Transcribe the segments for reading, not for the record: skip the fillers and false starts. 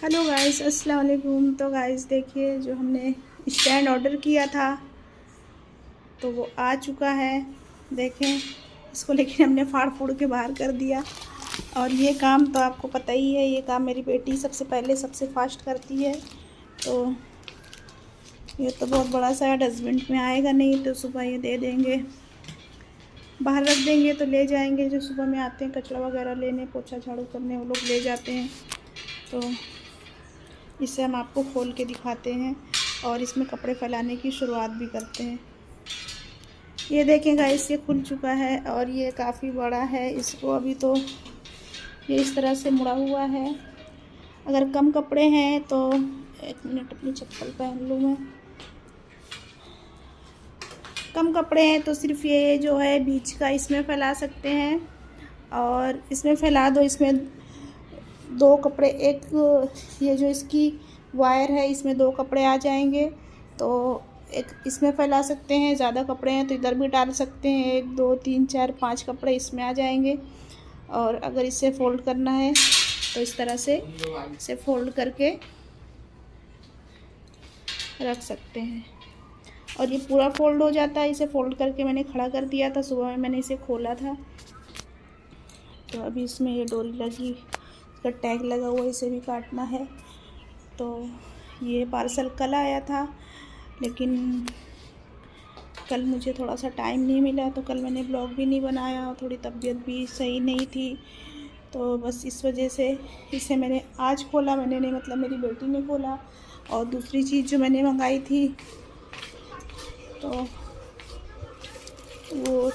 Hello guys, अस्सलाम वालेकुम। तो गाइस देखिए, जो हमने स्टैंड ऑर्डर किया था तो वो आ चुका है। देखें, इसको लेकिन हमने फाड़ फूड़ के बाहर कर दिया। और ये काम तो आपको पता ही है, ये काम मेरी बेटी सबसे पहले सबसे फास्ट करती है। तो ये तो बहुत बड़ा सा है, डस्टबिन में आएगा नहीं तो सुबह ये दे देंगे, बाहर रख देंगे तो ले जाएंगे। जो सुबह में आते हैं कचरा वगैरह लेने, पोछा झाड़ू करने, वो लोग ले जाते हैं। तो इसे हम आपको खोल के दिखाते हैं और इसमें कपड़े फैलाने की शुरुआत भी करते हैं। ये देखें गाइस, ये खुल चुका है और ये काफ़ी बड़ा है। इसको अभी तो ये इस तरह से मुड़ा हुआ है। अगर कम कपड़े हैं तो एक मिनट, अपनी चप्पल पहन लूँ मैं। कम कपड़े हैं तो सिर्फ ये जो है बीच का इसमें फैला सकते हैं और इसमें फैला दो। इसमें दो कपड़े, एक ये जो इसकी वायर है इसमें दो कपड़े आ जाएंगे तो एक इसमें फैला सकते हैं। ज़्यादा कपड़े हैं तो इधर भी डाल सकते हैं, 1 2 3 4 5 कपड़े इसमें आ जाएंगे। और अगर इसे फ़ोल्ड करना है तो इस तरह से इसे फ़ोल्ड करके रख सकते हैं और ये पूरा फ़ोल्ड हो जाता है। इसे फ़ोल्ड करके मैंने खड़ा कर दिया था, सुबह में मैंने इसे खोला था। तो अभी इसमें ये डोरी लगी, इसका टैग लगा हुआ, इसे भी काटना है। तो ये पार्सल कल आया था, लेकिन कल मुझे थोड़ा सा टाइम नहीं मिला तो कल मैंने ब्लॉग भी नहीं बनाया और थोड़ी तबीयत भी सही नहीं थी। तो बस इस वजह से इसे मैंने आज खोला। मैंने नहीं, मतलब मेरी बेटी ने खोला। और दूसरी चीज़ जो मैंने मंगाई थी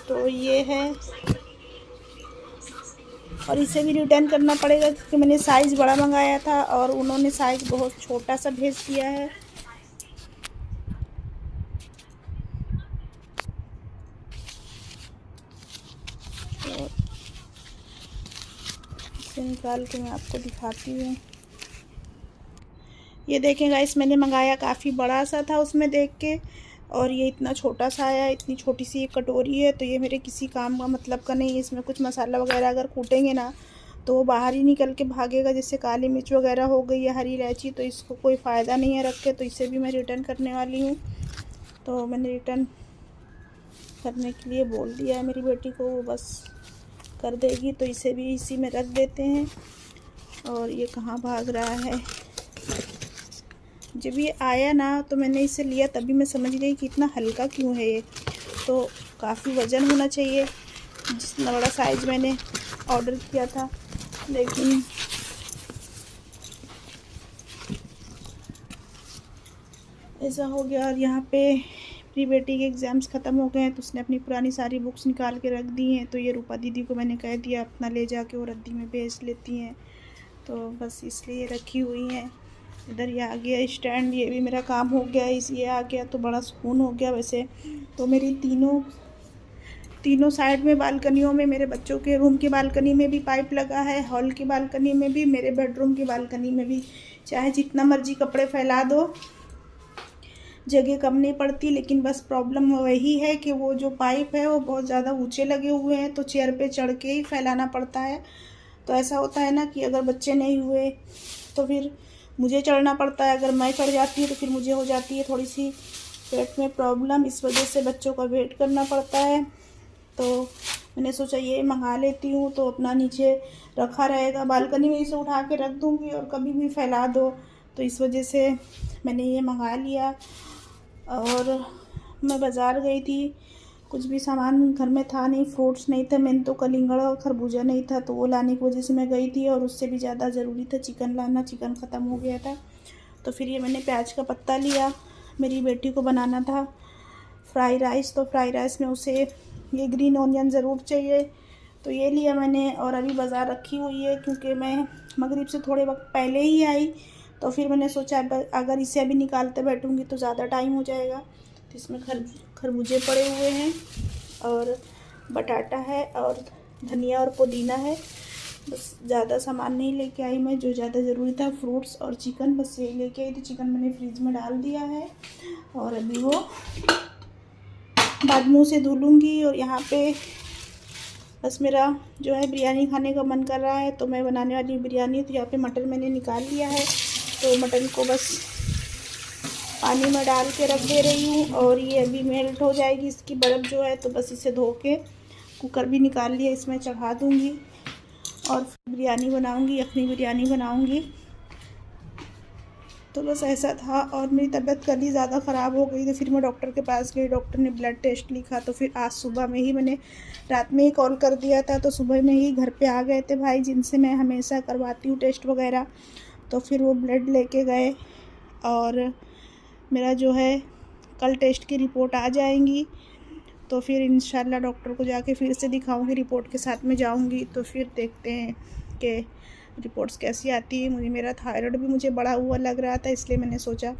तो ये है, और इसे भी रिटर्न करना पड़ेगा क्योंकि मैंने साइज़ बड़ा मंगाया था और उन्होंने साइज़ बहुत छोटा सा भेज दिया है। तो इसे निकाल के मैं आपको दिखाती हूँ। ये देखें गाइस, मैंने मंगाया काफ़ी बड़ा सा था उसमें देख के, और ये इतना छोटा सा आया। इतनी छोटी सी एक कटोरी है तो ये मेरे किसी काम का मतलब का नहीं है। इसमें कुछ मसाला वगैरह अगर कूटेंगे ना तो वो बाहर ही निकल के भागेगा, जैसे काली मिर्च वगैरह हो गई या हरी इलायची, तो इसको कोई फ़ायदा नहीं है रख के। तो इसे भी मैं रिटर्न करने वाली हूँ। तो मैंने रिटर्न करने के लिए बोल दिया है मेरी बेटी को, वो बस कर देगी। तो इसे भी इसी में रख देते हैं। और ये कहाँ भाग रहा है। जब ये आया ना तो मैंने इसे लिया, तभी मैं समझ गई कि इतना हल्का क्यों है ये। तो काफ़ी वज़न होना चाहिए, जितना बड़ा साइज़ मैंने ऑर्डर किया था। लेकिन ऐसा हो गया। और यहाँ पे मेरी बेटी के एग्ज़ाम्स ख़त्म हो गए हैं तो उसने अपनी पुरानी सारी बुक्स निकाल के रख दी हैं। तो ये रूपा दीदी को मैंने कह दिया अपना ले जाके वो रद्दी में भेज लेती हैं, तो बस इसलिए रखी हुई हैं। इधर ये आ गया स्टैंड, ये भी मेरा काम हो गया। ये आ गया तो बड़ा सुकून हो गया। वैसे तो मेरी तीनों साइड में बालकनियों में, मेरे बच्चों के रूम की बालकनी में भी पाइप लगा है, हॉल की बालकनी में भी, मेरे बेडरूम की बालकनी में भी। चाहे जितना मर्जी कपड़े फैला दो, जगह कम नहीं पड़ती। लेकिन बस प्रॉब्लम वही है कि वो जो पाइप है वो बहुत ज़्यादा ऊंचे लगे हुए हैं, तो चेयर पे चढ़ के ही फैलाना पड़ता है। तो ऐसा होता है ना कि अगर बच्चे नहीं हुए तो फिर मुझे चढ़ना पड़ता है। अगर मैं चढ़ जाती हूँ तो फिर मुझे हो जाती है थोड़ी सी पेट में प्रॉब्लम, इस वजह से बच्चों का वेट करना पड़ता है। तो मैंने सोचा ये मंगा लेती हूँ तो अपना नीचे रखा रहेगा, बालकनी में इसे उठा के रख दूँगी और कभी भी फैला दो। तो इस वजह से मैंने ये मंगा लिया। और मैं बाज़ार गई थी, कुछ भी सामान घर में था नहीं, फ्रूट्स नहीं थे। मैंने तो कलिंगड़ और खरबूजा नहीं था, तो वो लाने की वजह से मैं गई थी। और उससे भी ज़्यादा ज़रूरी था चिकन लाना, चिकन ख़त्म हो गया था। तो फिर ये मैंने प्याज का पत्ता लिया, मेरी बेटी को बनाना था फ्राई राइस। तो फ्राई राइस में उसे ये ग्रीन ऑनियन ज़रूर चाहिए, तो ये लिया मैंने। और अभी बाज़ार रखी हुई है क्योंकि मैं मगरिब से थोड़े वक्त पहले ही आई, तो फिर मैंने सोचा अगर इसे अभी निकालते बैठूँगी तो ज़्यादा टाइम हो जाएगा। तो इसमें खरबूजे पड़े हुए हैं और बटाटा है और धनिया और पुदीना है। बस ज़्यादा सामान नहीं लेके आई मैं, जो ज़्यादा ज़रूरी था फ्रूट्स और चिकन, बस ये लेके आई थी। चिकन मैंने फ्रिज में डाल दिया है और अभी वो बाद में उसे धुलूँगी। और यहाँ पे बस मेरा जो है बिरयानी खाने का मन कर रहा है तो मैं बनाने वाली हूँ बिरयानी। तो यहाँ पे मटर मैंने निकाल लिया है तो मटन को बस पानी में डाल के रख दे रही हूँ और ये अभी मेल्ट हो जाएगी इसकी बर्फ़ जो है। तो बस इसे धो के कुकर भी निकाल लिया, इसमें चढ़ा दूँगी और बिरयानी बनाऊँगी, यखनी बिरयानी बनाऊँगी। तो बस ऐसा था। और मेरी तबीयत कल ही ज़्यादा ख़राब हो गई तो फिर मैं डॉक्टर के पास गई, डॉक्टर ने ब्लड टेस्ट लिखा। तो फिर आज सुबह में ही मैंने रात में ही कॉल कर दिया था, तो सुबह में ही घर पे आ गए थे भाई, जिनसे मैं हमेशा करवाती हूँ टेस्ट वगैरह। तो फिर वो ब्लड लेके गए और मेरा जो है कल टेस्ट की रिपोर्ट आ जाएंगी। तो फिर इंशाल्लाह डॉक्टर को जाके फिर से दिखाऊंगी, रिपोर्ट के साथ में जाऊंगी। तो फिर देखते हैं कि रिपोर्ट्स कैसी आती है। मेरा थायराइड भी मुझे बढ़ा हुआ लग रहा था, इसलिए मैंने सोचा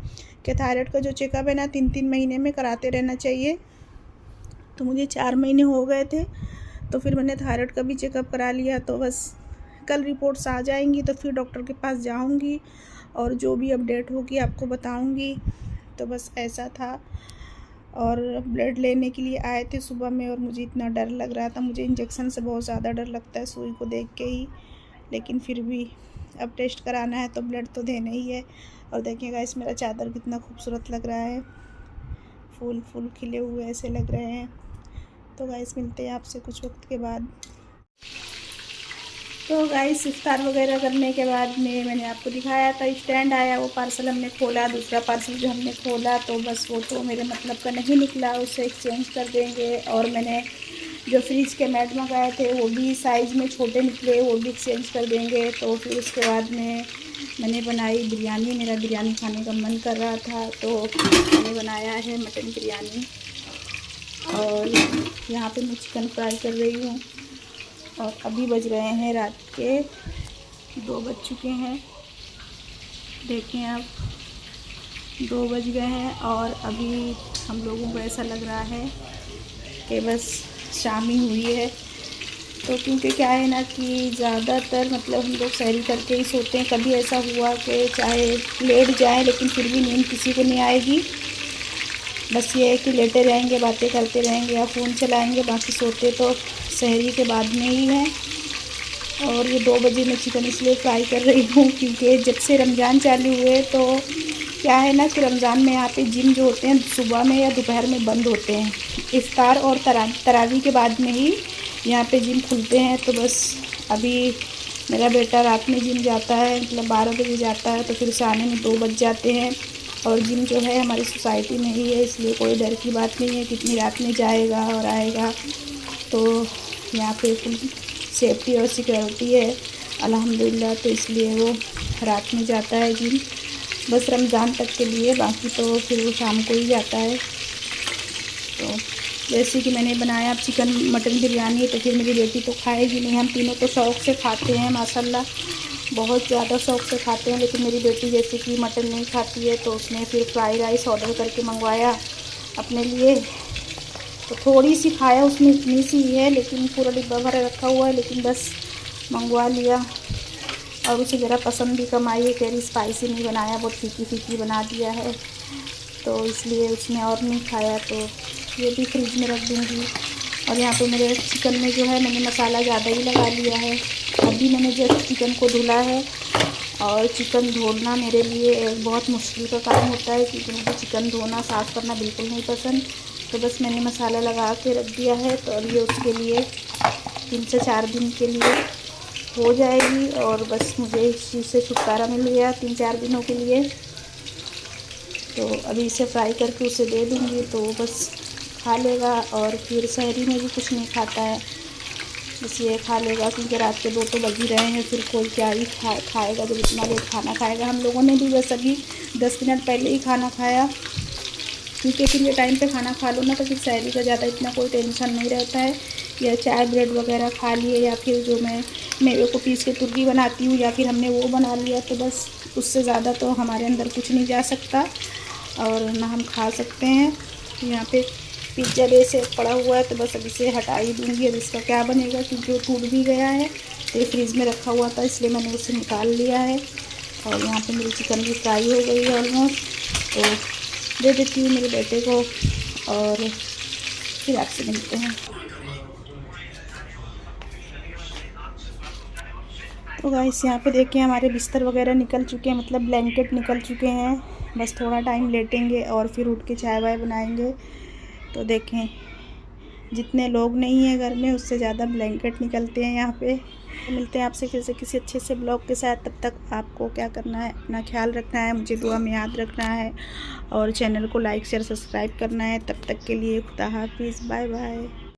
कि थायराइड का जो चेकअप है ना 3-3 महीने में कराते रहना चाहिए। तो मुझे 4 महीने हो गए थे, तो फिर मैंने थायराइड का भी चेकअप करा लिया। तो बस कल रिपोर्ट्स आ जाएंगी तो फिर डॉक्टर के पास जाऊंगी और जो भी अपडेट होगी आपको बताऊंगी। तो बस ऐसा था। और ब्लड लेने के लिए आए थे सुबह में और मुझे इतना डर लग रहा था, मुझे इंजेक्शन से बहुत ज़्यादा डर लगता है सुई को देख के ही, लेकिन फिर भी अब टेस्ट कराना है तो ब्लड तो देना ही है। और देखिए गाइस मेरा चादर कितना खूबसूरत लग रहा है, फूल फूल खिले हुए ऐसे लग रहे हैं। तो गाइस मिलते हैं आपसे कुछ वक्त के बाद। तो गाइस इफ्तार वगैरह करने के बाद में मैंने आपको दिखाया था स्टैंड आया, वो पार्सल हमने खोला। दूसरा पार्सल जो हमने खोला तो बस वो तो मेरे मतलब का नहीं निकला, उसे एक्सचेंज कर देंगे। और मैंने जो फ्रिज के मैट मंगाए थे वो भी साइज़ में छोटे निकले, वो भी एक्सचेंज कर देंगे। तो फिर उसके बाद में मैंने बनाई बिरयानी, मेरा बिरयानी खाने का मन कर रहा था तो मैंने बनाया है मटन बिरयानी। और यहाँ पे मैं चिकन फ्राई कर रही हूँ और अभी बज रहे हैं रात के 2 बज चुके हैं। देखें आप 2 बज गए हैं और अभी हम लोगों को ऐसा लग रहा है कि बस शाम ही हुई है। तो क्योंकि क्या है ना कि ज़्यादातर मतलब हम लोग सहरी करके ही सोते हैं। कभी ऐसा हुआ कि चाहे लेट जाए लेकिन फिर भी नींद किसी को नहीं आएगी, बस ये है कि लेटे रहेंगे, बातें करते रहेंगे या फ़ोन चलाएंगे, बाकी सोते तो सहरी के बाद में ही है। और ये 2 बजे मैं चिकन इसलिए फ्राई कर रही हूँ क्योंकि जब से रमज़ान चालू हुए तो क्या है ना कि रमज़ान में यहाँ पे जिम जो होते हैं सुबह में या दोपहर में बंद होते हैं। इफ्तार और तरावी के बाद में ही यहाँ पे जिम खुलते हैं। तो बस अभी मेरा बेटा रात में जिम जाता है, मतलब 12 बजे जाता है, तो फिर उसे आने में 2 बज जाते हैं। और जिम जो है हमारी सोसाइटी में ही है, इसलिए कोई डर की बात नहीं है कितनी रात में जाएगा और आएगा। तो यहाँ पे फुल सेफ्टी और सिक्योरिटी है अल्हम्दुलिल्लाह, तो इसलिए वो रात में जाता है जिम, बस रमज़ान तक के लिए, बाकी तो फिर वो शाम को ही जाता है। तो जैसे कि मैंने बनाया अब चिकन मटन बिरयानी, तो फिर मेरी बेटी तो खाएगी नहीं, हम तीनों तो शौक़ से खाते हैं माशाल्लाह, बहुत ज़्यादा शौक़ से खाते हैं। लेकिन मेरी बेटी जैसे कि मटन नहीं खाती है तो उसने फिर फ्राई राइस ऑर्डर करके मंगवाया अपने लिए। तो थोड़ी सी खाया उसने, इतनी सी ही है, लेकिन पूरा डिब्बा भरा रखा हुआ है, लेकिन बस मंगवा लिया। और उसे ज़रा पसंद भी कम आई है, कह रही स्पाइसी नहीं बनाया, बहुत फीकी फीकी बना दिया है, तो इसलिए उसने और नहीं खाया। तो ये भी फ्रिज में रख दूँगी। और यहाँ पे मेरे चिकन में जो है मैंने मसाला ज़्यादा ही लगा लिया है। अभी मैंने जस्ट चिकन को धुला है और चिकन धोना मेरे लिए एक बहुत मुश्किल का काम होता है क्योंकि मुझे चिकन धोना साफ़ करना बिल्कुल नहीं पसंद। तो बस मैंने मसाला लगा के रख दिया है, तो अब ये उसके लिए 3 से 4 दिन के लिए हो जाएगी। और बस मुझे इस चीज़ से छुटकारा मिल गया 3-4 दिनों के लिए। तो अभी इसे फ्राई करके उसे दे दूँगी तो बस खा लेगा। और फिर सहरी में भी कुछ नहीं खाता है, बस ये खा लेगा क्योंकि रात के 2 तो बज ही रहे हैं, फिर कोई क्या ही खाएगा जब इतना लेट खाना खाएगा। हम लोगों ने भी बस अभी 10 मिनट पहले ही खाना खाया क्योंकि फिर ये टाइम पे खाना खा लो ना तो फिर सहरी का ज़्यादा इतना कोई टेंशन नहीं रहता है। या चाय ब्रेड वगैरह खा लिए या फिर जो मैं मेवे को पीस के तुर्की बनाती हूँ या फिर हमने वो बना लिया, तो बस उससे ज़्यादा तो हमारे अंदर कुछ नहीं जा सकता और ना हम खा सकते हैं। यहाँ पे पिज्ज़ा बेस पड़ा हुआ है तो बस अब इसे हटा ही दूँगी। अब इसका क्या बनेगा क्योंकि वो टूट भी गया है, तो ये फ्रिज में रखा हुआ था इसलिए मैंने उसे निकाल लिया है। और यहाँ पे मेरी चिकन भी फ्राई हो गई है ऑलमोस्ट, तो दे देती हूँ मेरे बेटे को और फिर आपसे मिलते हैं। तो गाइस यहाँ पे देखिए हमारे बिस्तर वगैरह निकल चुके हैं, मतलब ब्लैंकेट निकल चुके हैं। बस थोड़ा टाइम लेटेंगे और फिर उठ के चाय वाय बनाएंगे। तो देखें जितने लोग नहीं हैं घर में उससे ज़्यादा ब्लैंकेट निकलते हैं यहाँ पे। तो मिलते हैं आपसे फिर से किसी अच्छे से ब्लॉग के साथ। तब तक आपको क्या करना है, अपना ख्याल रखना है, मुझे दुआ में याद रखना है और चैनल को लाइक शेयर सब्सक्राइब करना है। तब तक के लिए खुदा हाफिज़, बाय बाय।